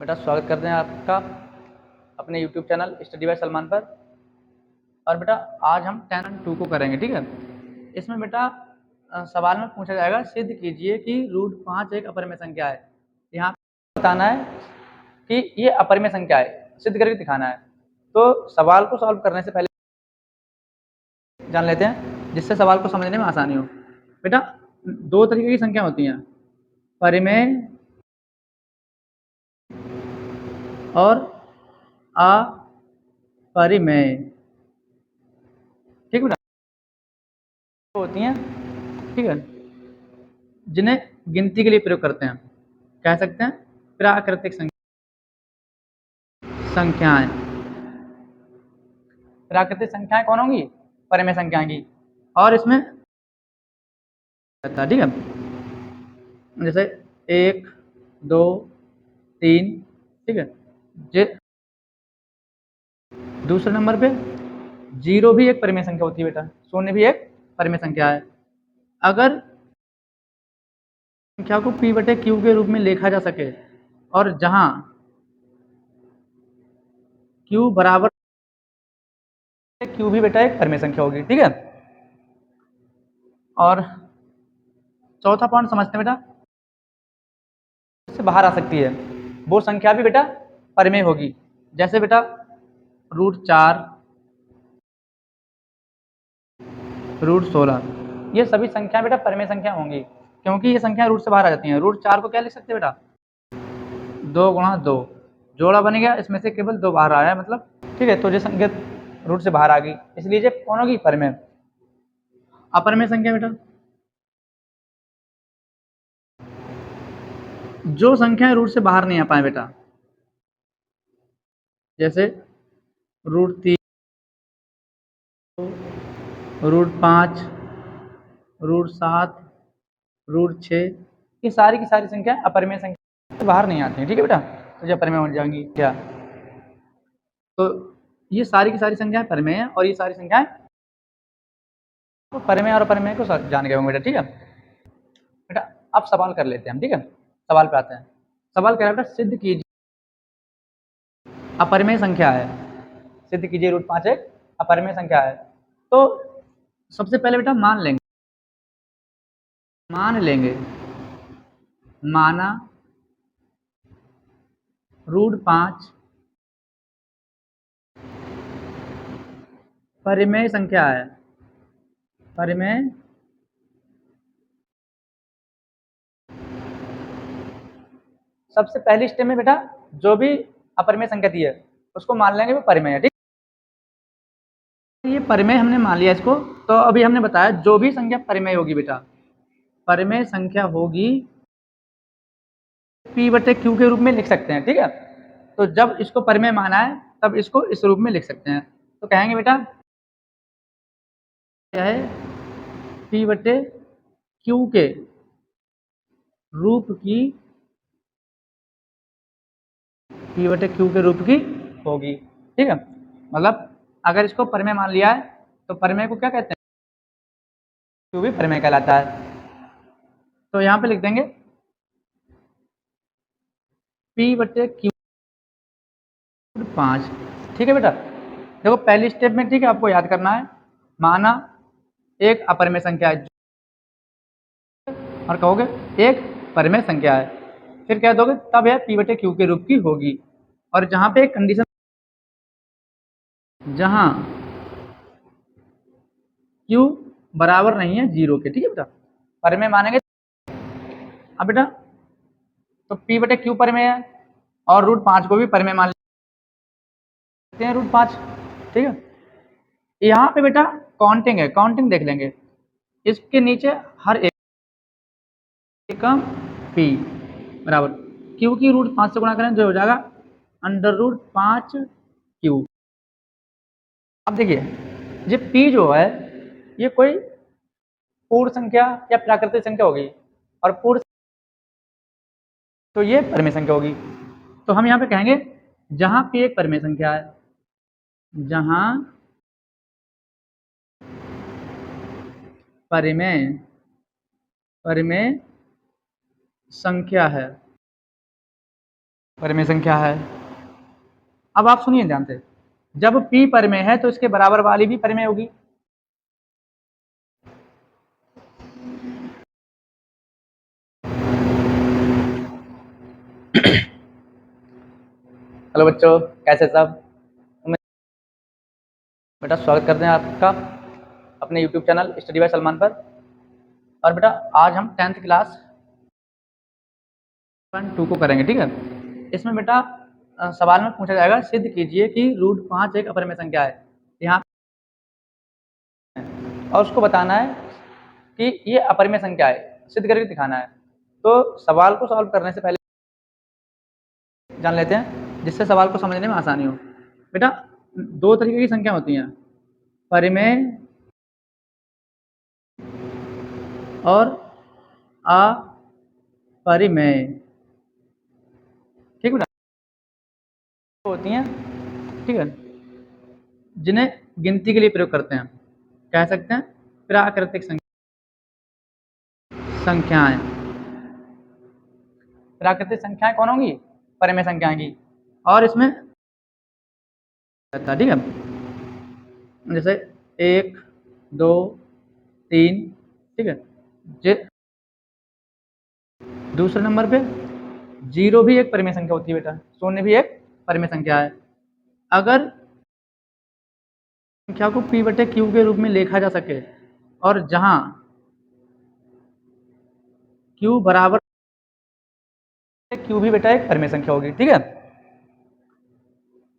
बेटा स्वागत करते हैं आपका अपने YouTube channel study bye Salman पर। और बेटा आज हम 10 को करेंगे, ठीक है। इसमें बेटा सवाल में पूछा जाएगा, सिद्ध कीजिए कि √5 एक अपरिमेय संख्या है। यहाँ बताना है कि ये अपरिमेय संख्या है, सिद्ध करके दिखाना है। तो सवाल को सॉल्व करने से पहले जान लेते हैं, जिससे सवाल को समझने में आसानी हो। बेटा दो तरीके की संख्या होती हैं, परिमेय और अपरिमेय, ठीक है बेटा, होती हैं, ठीक है, जिन्हें गिनती के लिए प्रयोग करते हैं। कह सकते हैं प्राकृतिक संख्याएं। प्राकृतिक संख्याएं कौन होंगी? परिमेय संख्याएं की। और इसमें ठीक है, जैसे 1 2 3, ठीक है। दूसरे नंबर पे 0 भी एक परिमेय संख्या होती है बेटा, शून्य भी एक परिमेय संख्या है। अगर संख्या को p/q के रूप में लिखा जा सके और जहां q बराबर, q भी बेटा एक परिमेय संख्या होगी, ठीक है। और चौथा पॉइंट समझते हैं बेटा, से बाहर आ सकती है वो संख्या भी बेटा परिमेय होगी। जैसे बेटा √4, √16, ये सभी संख्या बेटा परिमेय संख्या होंगी, क्योंकि ये संख्या रूट से बाहर आ जाती हैं। √4 को क्या लिख सकते हैं बेटा? 2 गुणा 2, जोड़ा बन गया, इसमें से केवल 2 बाहर आया, मतलब ठीक है। तो ये संख्या रूट से बाहर आ गई, इसलिए ये कौन होगी? परिमेय। अपरिमेय संख्या बेटा, जो संख्या रूट से बाहर नहीं आ पाए बेटा, जैसे √3, √5, √7, √6, ये सारी की सारी संख्या अपरिमेय संख्या से बाहर नहीं आती हैं, ठीक है बेटा। तो ये परिमेय हो जाएंगी क्या? तो ये सारी की सारी संख्याएं परिमेय हैं, और ये सारी संख्याएं तो परिमेय और अपरिमेय को जान गए होंगे बेटा, ठीक है बेटा। अब सवाल कर लेते हैं हम, ठीक है। सवाल पे आते हैं। सवाल कह रहा है बेटा, सिद्ध कीजिए अपरिमेय संख्या है, सिद्ध कीजिए √5 एक अपरिमेय संख्या है। तो सबसे पहले बेटा मान लेंगे, माना √5 परिमेय संख्या है, परिमेय सबसे पहली स्टेप में बेटा जो भी अपरिमेय संख्या दी है उसको मान लेंगे वो परिमेय है, ठीक। ये परिमेय हमने मान लिया इसको। तो अभी हमने बताया जो भी संख्या परिमेय होगी बेटा, परिमेय संख्या होगी, p/q के रूप में लिख सकते हैं, ठीक है। तो जब इसको परिमेय माना है तब इसको इस रूप में लिख सकते हैं। तो कहेंगे बेटा क्या है? p/q के रूप की, p/q के रूप की होगी, ठीक है। मतलब अगर इसको परिमेय मान लिया है तो परिमेय को क्या कहते हैं? q भी परिमेय कहलाता है। तो यहाँ पे लिख देंगे p/q 5, ठीक है बेटा। देखो पहली स्टेप में, ठीक है, आपको याद करना है, माना एक अपरिमेय संख्या है और कहोगे एक परिमेय संख्या है, फिर क्या दोगे? तब यह p/q के रूप की होगी। और जहां पे एक कंडीशन, जहां q बराबर नहीं है 0 के, ठीक है बेटा, परिमेय मानेंगे। अब बेटा तो p/q परिमेय है और √5 को भी परिमेय मान लेते हैं, √5, ठीक है। यहाँ पे बेटा काउंटिंग है, काउंटिंग देख लेंगे। इसके नीचे हर एक का p बराबर q की √5 से गुणा करें तो हो जाएगा √5q। अब देखिए ये p जो है ये कोई पूर्ण संख्या या प्राकृतिक संख्या होगी, और पूर्ण तो ये परिमेय संख्या होगी। तो हम यहाँ पे कहेंगे जहां p एक परिमेय संख्या है, जहां परिमेय संख्या है, परिमेय संख्या है। अब आप सुनिए ध्यान से, जब p परिमेय है तो इसके बराबर वाली भी परिमेय होगी। हेलो बच्चों, कैसे सब? बेटा स्वागत करते हैं आपका अपने YouTube channel study bye Salman पर। और बेटा आज हम 10th क्लास 1-2 को करेंगे, ठीक है। इसमें बेटा सवाल में पूछा जाएगा, सिद्ध कीजिए कि √5 एक अपरिमेय संख्या है। यहाँ और उसको बताना है कि ये अपरिमेय संख्या है, सिद्ध करके दिखाना है। तो सवाल को सॉल्व करने से पहले जान लेते हैं, जिससे सवाल को समझने में आसानी हो। बेटा दो तरीके की संख्या होती हैं, परिमेय और अपरिमेय, ठीक बेटा, होती हैं, ठीक है, जिन्हें गिनती के लिए प्रयोग करते हैं। कह सकते हैं प्राकृतिक संख्याएं। प्राकृतिक संख्याएं कौन होंगी? परिमेय संख्याएं की। और इसमें ठीक है, जैसे 1, 2, 3, ठीक है। दूसरे नंबर पे 0 भी एक परिमेय संख्या होती है बेटा, 0 भी एक परिमेय संख्या है। अगर संख्या को p/q के रूप में लिखा जा सके और जहां q बराबर q भी बेटा एक परिमेय संख्या होगी, ठीक है।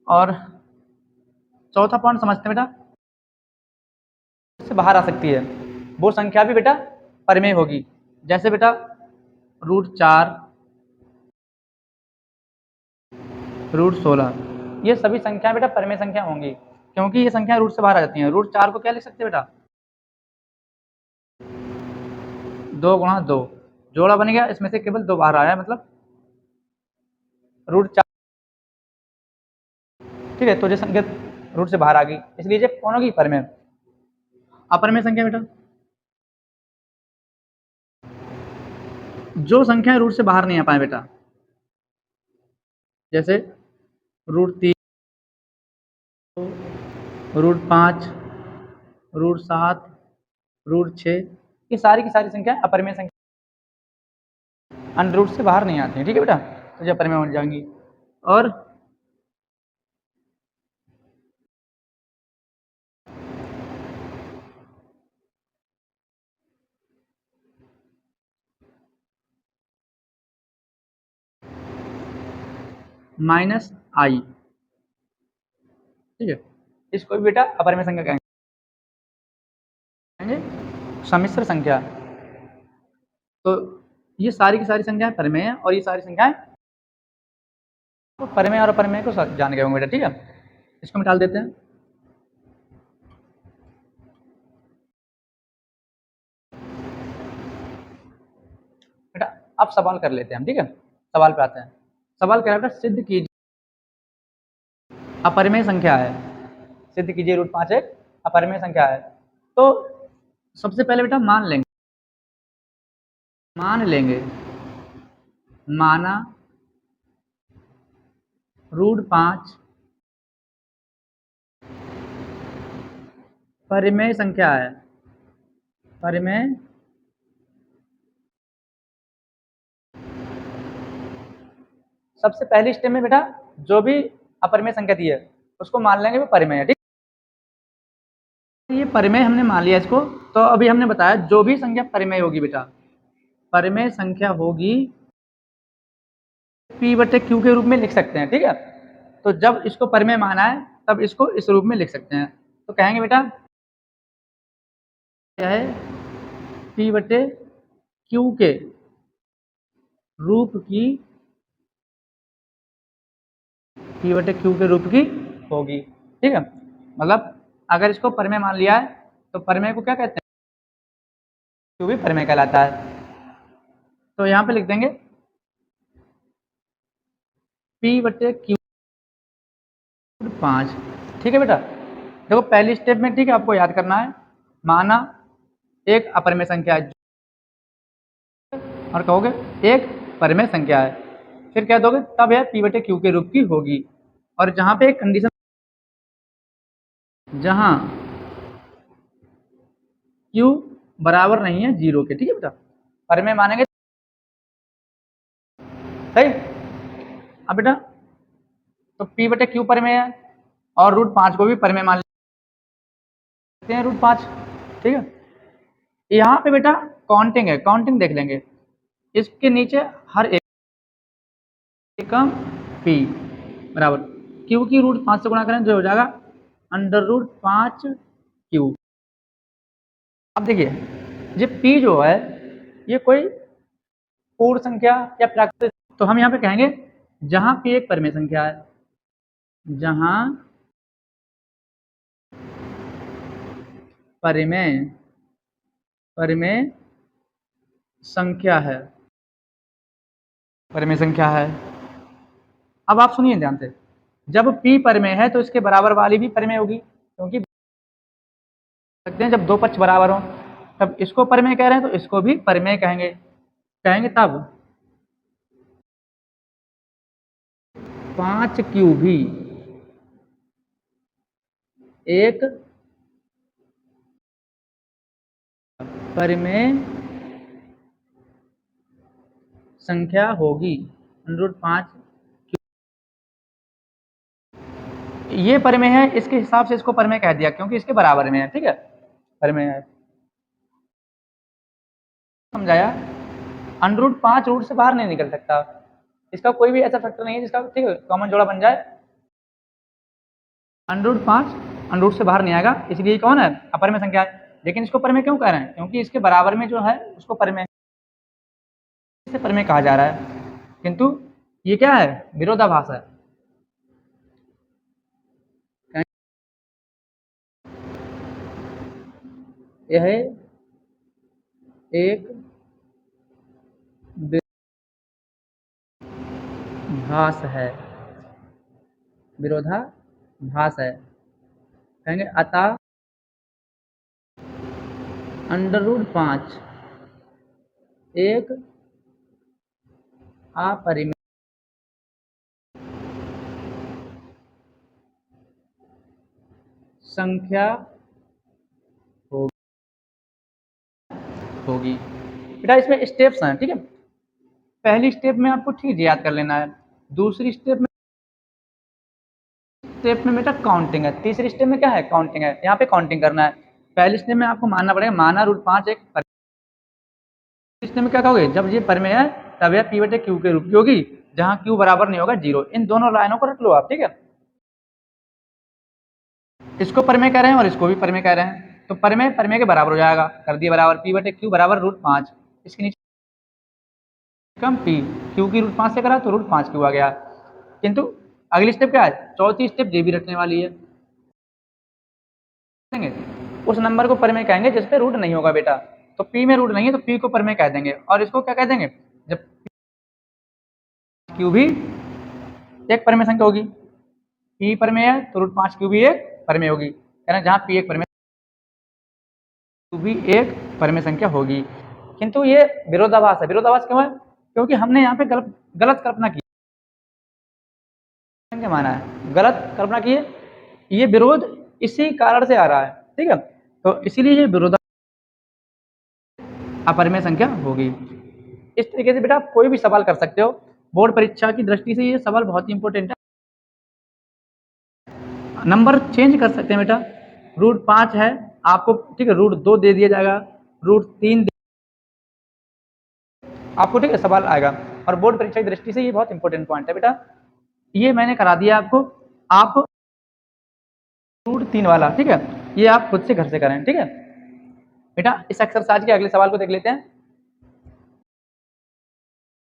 और चौथा पॉइंट समझते हैं बेटा, से बाहर आ सकती है वो संख्या भी बेटा परिमेय होगी। जैसे बेटा √4, √16, ये सभी संख्याएं बेटा परिमेय संख्या होंगी, क्योंकि ये संख्या रूट से बाहर आ जाती हैं। √4 को क्या लिख सकते हैं बेटा? 2 गुणा 2, जोड़ा बन गया, इसमें से केवल 2 बाहर आया, मतलब √4, ठीक है। तो ये संख्या रूट से बाहर आ गई, इसलिए ये कौन होगी? परिमेय। अपरिमेय संख्या बेटा जो संख्या रूट से बाहर नहीं आ पाए बेटा, जैसे √3, √5, √7, √6, ये सारी की सारी संख्या अपरिमेय संख्या, अंडर रूट से बाहर नहीं आती हैं, ठीक है बेटा, तो ये अपरिमेय बन जाएंगी। और -i, ठीक है, इसको भी बेटा अपरिमेय संख्या कहेंगे, सम्मिश्र संख्या। तो ये सारी की सारी संख्याएं परिमेय हैं और ये सारी संख्याएं तो परिमेय और अपरिमेय को जान गए होंगे बेटा, ठीक है। इसको निकाल देते हैं बेटा। अब सवाल कर लेते हैं हम, ठीक है। सवाल पे आते हैं। सवाल क्या है बेटा? सिद्ध कीजिए अपरिमेय संख्या है, सिद्ध कीजिए √5 एक अपरिमेय संख्या है। तो सबसे पहले बेटा मान लेंगे माना √5 परिमेय संख्या है, परिमेय सबसे पहली स्टेप में बेटा जो भी अपरिमेय संख्या दी है उसको मान लेंगे वो परिमेय है, ठीक। ये परिमेय हमने मान लिया इसको। तो अभी हमने बताया जो भी संख्या परिमेय होगी बेटा, परिमेय संख्या होगी, p/q के रूप में लिख सकते हैं, ठीक है। तो जब इसको परिमेय माना है तब इसको इस रूप में लिख सकते हैं। तो कहेंगे बेटा क्या है? p/q के रूप की, p/q के रूप की होगी, ठीक है। मतलब अगर इसको परिमेय मान लिया है तो परिमेय को क्या कहते हैं? q भी परिमेय कहलाता है। तो यहाँ पे लिख देंगे p/q 5, ठीक है बेटा। देखो पहली स्टेप में, ठीक है, आपको याद करना है, माना एक अपरिमेय संख्या है और कहोगे एक परिमेय संख्या है। फिर क्या दोगे, तब यह पी बटे क्यू के रूप की होगी। और जहां पे कंडीशन, जहां क्यू बराबर नहीं है जीरो के, ठीक है बेटा, परिमेय मानेंगे, सही। अब बेटा तो पी बटे क्यू परिमेय है और √5 को भी परिमेय मान लेते हैं, √5, ठीक है। यहाँ पे बेटा काउंटिंग है, काउंटिंग देख लेंगे। इसके नीचे हर एक एकम पी बराबर क्यू की √5 से गुणा करें जो हो जाएगा √5 क्यू। अब देखिए ये पी जो है ये कोई पूर्ण संख्या या प्राकृतिक, तो हम यहाँ पे कहेंगे जहां पी एक परिमेय संख्या है, जहां परिमेय परिमेय संख्या है, परिमेय संख्या है। अब आप सुनिए ध्यान से, जब p परिमेय है तो इसके बराबर वाली भी परिमेय होगी, क्योंकि सकते हैं जब दो पक्ष बराबर हो तब इसको परिमेय कह रहे हैं तो इसको भी परिमेय कहेंगे, कहेंगे तब 5q भी एक परिमेय संख्या होगी। √5 ये परिमेय है, इसके हिसाब से इसको परिमेय कह दिया क्योंकि इसके बराबर में है, ठीक है, परिमेय है। समझाया? √5 रूट से बाहर नहीं निकल सकता, इसका कोई भी ऐसा फैक्टर नहीं है जिसका, ठीक है, कॉमन जोड़ा बन जाए। √5 √ से बाहर नहीं आएगा, इसलिए कौन है, अपरिमेय संख्या है। लेकिन इसको परिमेय क्यों कह रहे हैं, क्योंकि इसके बराबर में जो है उसको परिमेय, इसे परिमेय कहा जा रहा है। किंतु ये क्या है, विरोधाभास है। यह एक विरोधाभास है, विरोधाभास है। कहेंगे अतः √5 एक अपरिमेय संख्या होगी। बेटा इसमें स्टेप्स हैं, ठीक है। पहली स्टेप में आपको ठीक याद कर लेना है, दूसरी स्टेप में बेटा काउंटिंग है, तीसरी स्टेप में क्या है, काउंटिंग है। यहाँ पे काउंटिंग करना है। पहली स्टेप में आपको मानना पड़ेगा, माना √5 एक परिमेय। स्टेप में क्या कहोगे, जब ये परिमेय है तब यह p बटे q के रूप की होगी, जहां q बराबर नहीं होगा जीरो। इन दोनों लाइनों को रख लो आप, ठीक है। इसको परिमेय कह रहे हैं और इसको भी परिमेय कह रहे हैं, तो परिमेय परिमेय के बराबर हो जाएगा, कर दिए बराबर, p बटे q बराबर √5। इसके नीचे कम p, q की √5 से करा तो √5q आ गया। किंतु अगली स्टेप क्या है, चौथी स्टेप जे भी रखने वाली है, उस नंबर को परिमेय कहेंगे जिस पे रूट नहीं होगा बेटा। तो p में रूट नहीं है तो p को परिमेय कह देंगे, और इसको क्या कह देंगे, जब q भी एक परिमेय संख्या होगी, p परिमेय है तो √5q भी एक परिमेय होगी, यानी जहां p एक परिमेय q भी एक परिमेय संख्या होगी। किंतु ये विरोधाभास है। विरोधाभास क्यों है, क्योंकि हमने यहाँ पे गलत कल्पना की, माना है, गलत कल्पना की है। ये विरोध इसी कारण से आ रहा है, ठीक है। तो इसीलिए ये विरोध अपरिमेय संख्या होगी। इस तरीके से बेटा आप कोई भी सवाल कर सकते हो, बोर्ड परीक्षा की दृष्टि से ये सवाल बहुत ही इंपॉर्टेंट है। नंबर चेंज कर सकते हैं बेटा, √5 है आपको, ठीक है, √2 दे दिया जाएगा, √3 आपको, ठीक है, सवाल आएगा। और बोर्ड परीक्षा की दृष्टि से ये बहुत इंपॉर्टेंट पॉइंट है बेटा, ये मैंने करा दिया आपको। आप √3 वाला, ठीक है, ये आप खुद से घर से करें, ठीक है बेटा। इस एक्सरसाइज के अगले सवाल को देख लेते हैं।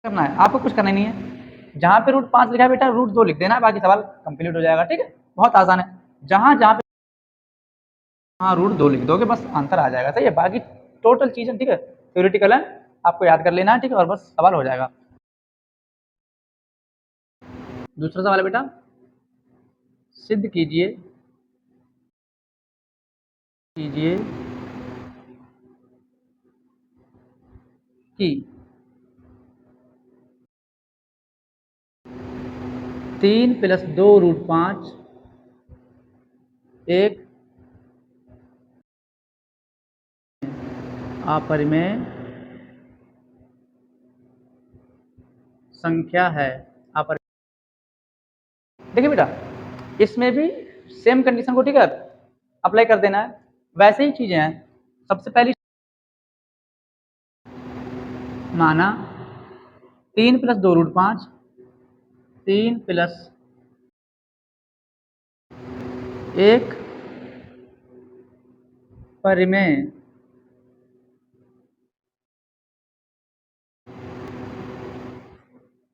करना है आपको, कुछ करना नहीं है, जहां पे √5 लिखा है बेटा √2 लिख देना, बाकी सवाल कंप्लीट हो जाएगा, ठीक है, बहुत आसान है। जहां जहां पे हाँ √2 लिख दोगे बस आंसर आ जाएगा, सही है। बाकी टोटल चीजें, ठीक है, थ्योरेटिकल है, आपको याद कर लेना है, ठीक है, और बस सवाल हो जाएगा। दूसरा सवाल है बेटा, सिद्ध कीजिए कीजिए कि 3 + 2 रूट 5 एक अपरिमेय संख्या है। देखिए बेटा, इसमें भी सेम कंडीशन को ठीक है अप्लाई कर देना है। वैसे ही चीजें हैं। सबसे पहली माना 3 + 2 रूट 5 3 + एक परिमेय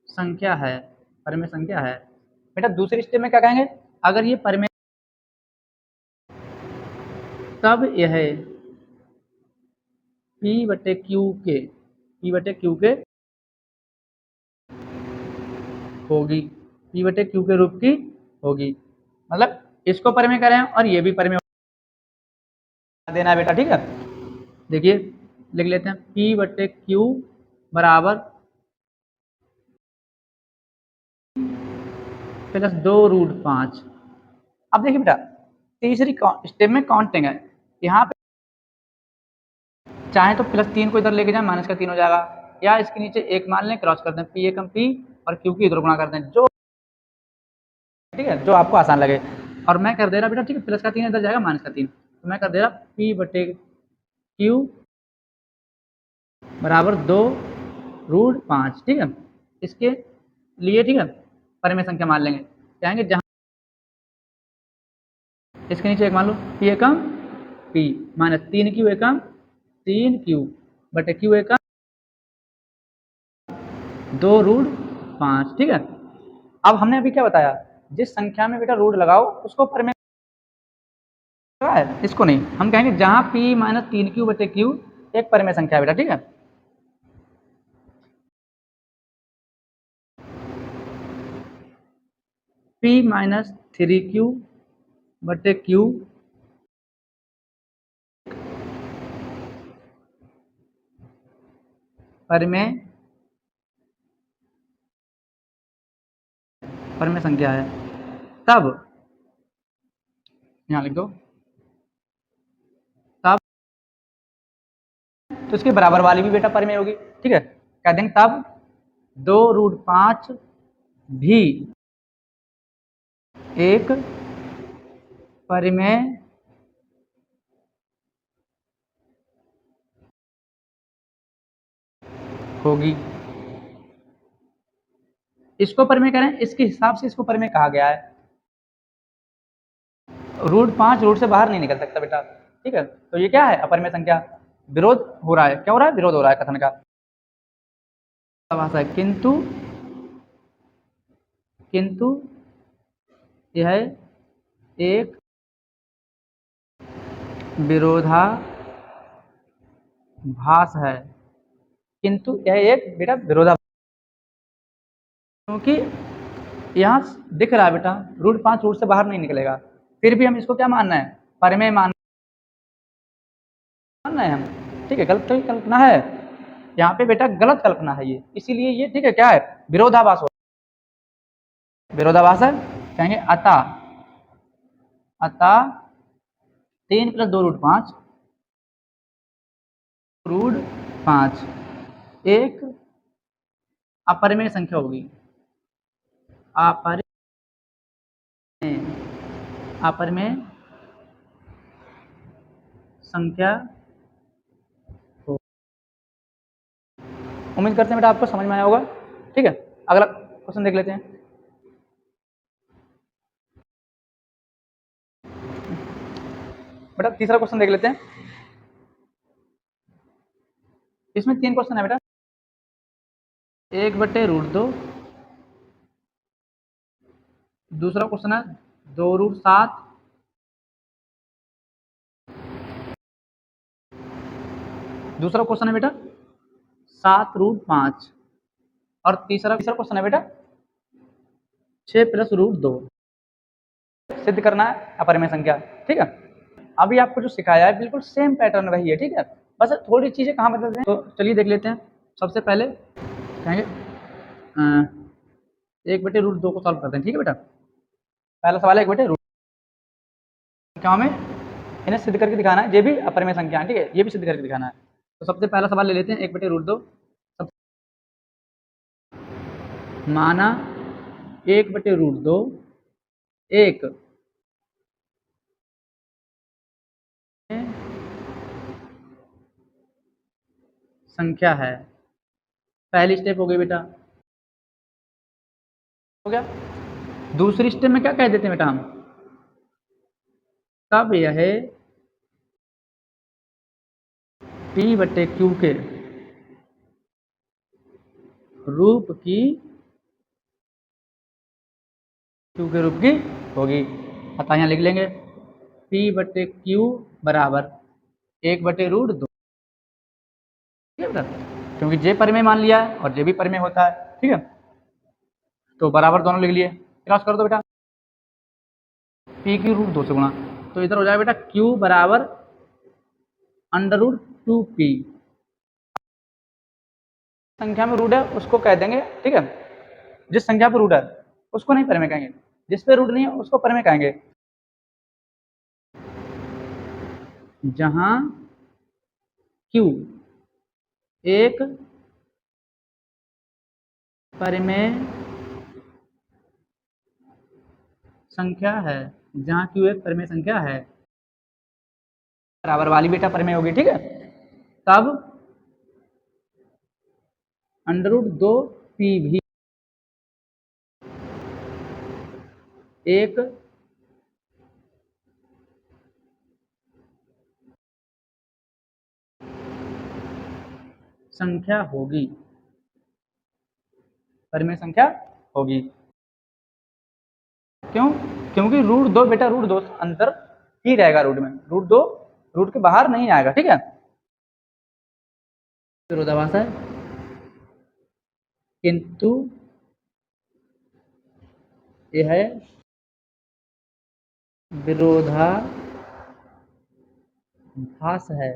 संख्या है। परिमेय संख्या है बेटा। दूसरे स्टेप में क्या कहेंगे, अगर ये परिमेय तब यह P/Q के होगी। P/Q के रूप की होगी। मतलब इसको परिमेय करें और ये भी परिमेय देना है बेटा, ठीक है। देखिए लिख लेते हैं P/Q बराबर प्लस 2 रूट 5। अब देखिए बेटा, तीसरी स्टेप में काउंटिंग है। यहाँ पे चाहे तो +3 को इधर लेके जाए, -3 हो जाएगा, या इसके नीचे एक मान लें, क्रॉस कर दें, P एकम P और Q की इधर गुणा कर दें, जो ठीक है जो आपको आसान लगे। और मैं कर दे रहा बेटा, ठीक है, +3 इधर जाएगा, -3, तो मैं कर दे रहा P/Q बराबर 2 रूट 5, ठीक है। इसके लिए ठीक है परिमेय संख्या मान लेंगे, चाहेंगे जहां इसके नीचे एक मान लो P एकम P -3Q एकम 3Q बटे Q एकम 2 रूट 5, ठीक है। अब हमने अभी क्या बताया, जिस संख्या में बेटा रूट लगाओ उसको परिमेय है, इसको नहीं। हम कहेंगे जहां P -3Q बटे Q एक परिमेय संख्या है बेटा, ठीक है। P -3Q बटे Q परिमेय संख्या है। तब यहाँ लिख दो, तब तो इसके बराबर वाली भी बेटा परिमेय होगी, ठीक है। कह देंगे तब 2 रूट 5 भी एक परिमेय होगी। इसको परिमेय करें, इसके हिसाब से इसको परिमेय कहा गया है। रूट 5 रूट से बाहर नहीं निकल सकता बेटा, ठीक है। तो ये क्या है, अपरिमेय संख्या। विरोध हो रहा है, क्या हो रहा है, विरोध हो रहा है कथन का। भाषा है किंतु यह एक विरोधाभास है। किंतु यह एक बेटा विरोधाभास, क्योंकि यहाँ दिख रहा है बेटा रूट 5 रूट से बाहर नहीं निकलेगा, फिर भी हम इसको क्या मानना है, परिमेय मानना है हम, ठीक है। गलत तो कल्पना है यहाँ पे बेटा, गलत कल्पना है ये, इसीलिए ये ठीक है क्या है, विरोधाभास हो, विरोधाभास है। कहेंगे अतः 3 + 2 रूट 5 एक अपरिमेय संख्या होगी। अपरिमेय संख्या हो। उम्मीद करते हैं बेटा आपको समझ में आया होगा, ठीक है। अगला क्वेश्चन देख लेते हैं। बेटा तीसरा क्वेश्चन देख लेते हैं। इसमें 3 क्वेश्चन है बेटा। 1/√2, दूसरा क्वेश्चन है 2 रूट 7, दूसरा क्वेश्चन है बेटा 7 रूट 5, और तीसरा क्वेश्चन है बेटा 6 + रूट 2। सिद्ध करना है अपरिमेय संख्या, ठीक है। अभी आपको जो सिखाया है बिल्कुल सेम पैटर्न वही है, ठीक है। बस थोड़ी चीजें कहाँ बदलते हैं, तो चलिए देख लेते हैं। सबसे पहले कहेंगे 1/√2 को सॉल्व करते हैं, ठीक है बेटा। पहला सवाल है 1/√, संख्याओं में इन्हें सिद्ध करके दिखाना है, ये भी अपरिमेय संख्या है, ठीक है, ये भी सिद्ध करके दिखाना है। तो सबसे पहला सवाल ले लेते हैं 1/√2। माना 1/√2 एक संख्या है। पहली स्टेप हो गई बेटा, हो गया। दूसरी स्टेप में क्या कह देते हैं बेटा हम, तब यह P/Q के रूप की होगी। अतः यहाँ लिख लेंगे P/Q बराबर 1/√2, ठीक है बेटा, क्योंकि जे परिमेय मान लिया है और जे भी परिमेय होता है, ठीक है। तो बराबर दोनों लिख लिए, क्रॉस कर दो बेटा, P/√2 से गुणा, तो इधर हो जाएगा बेटा Q बराबर √2P। संख्या में रूट है उसको कह देंगे, ठीक है, जिस संख्या पर रूट है उसको नहीं परिमेय कहेंगे, जिस पे रूट नहीं है उसको परिमेय कहेंगे। जहां Q एक परिमेय संख्या है, जहां Q एक परिमेय संख्या है, बराबर वाली बेटा परिमेय होगी, ठीक है। तब √2P भी एक संख्या होगी, परिमेय संख्या होगी। क्यों? क्योंकि √2 बेटा √2 अंतर ही रहेगा, रूट में √2 रूट के बाहर नहीं आएगा, ठीक है। विरोधाभास है, किंतु यह विरोधाभास है,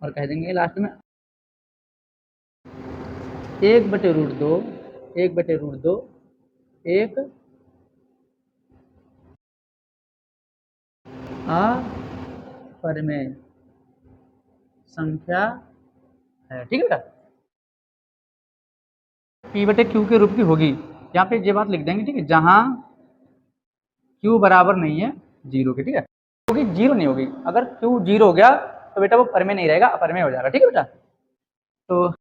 और कह देंगे लास्ट में 1/√2 एक अपरिमेय संख्या है, ठीक है बेटा। P/Q के रूप की होगी, यहाँ पे ये बात लिख देंगे, ठीक है, जहां Q बराबर नहीं है 0 के, ठीक है, क्योंकि 0 नहीं होगी। अगर Q 0 हो गया तो बेटा वो परिमेय नहीं रहेगा, अपरिमेय हो जाएगा, ठीक है बेटा। तो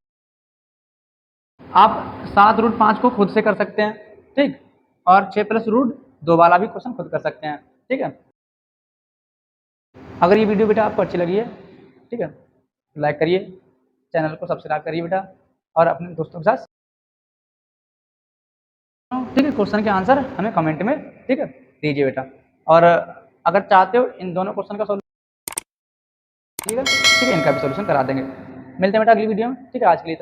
आप 7√5 को खुद से कर सकते हैं, ठीक, और 6+√2 वाला भी क्वेश्चन खुद कर सकते हैं, ठीक है। अगर ये वीडियो बेटा आपको अच्छी लगी है, ठीक है, लाइक करिए, चैनल को सब्सक्राइब करिए बेटा, और अपने दोस्तों के साथ, ठीक है, क्वेश्चन के आंसर हमें कमेंट में, ठीक है, दीजिए बेटा। और अगर चाहते हो इन दोनों क्वेश्चन का सॉल्यूशन, ठीक है, इनका भी सॉल्यूशन करा देंगे। मिलते हैं बेटा अगली वीडियो में, ठीक है, आज के लिए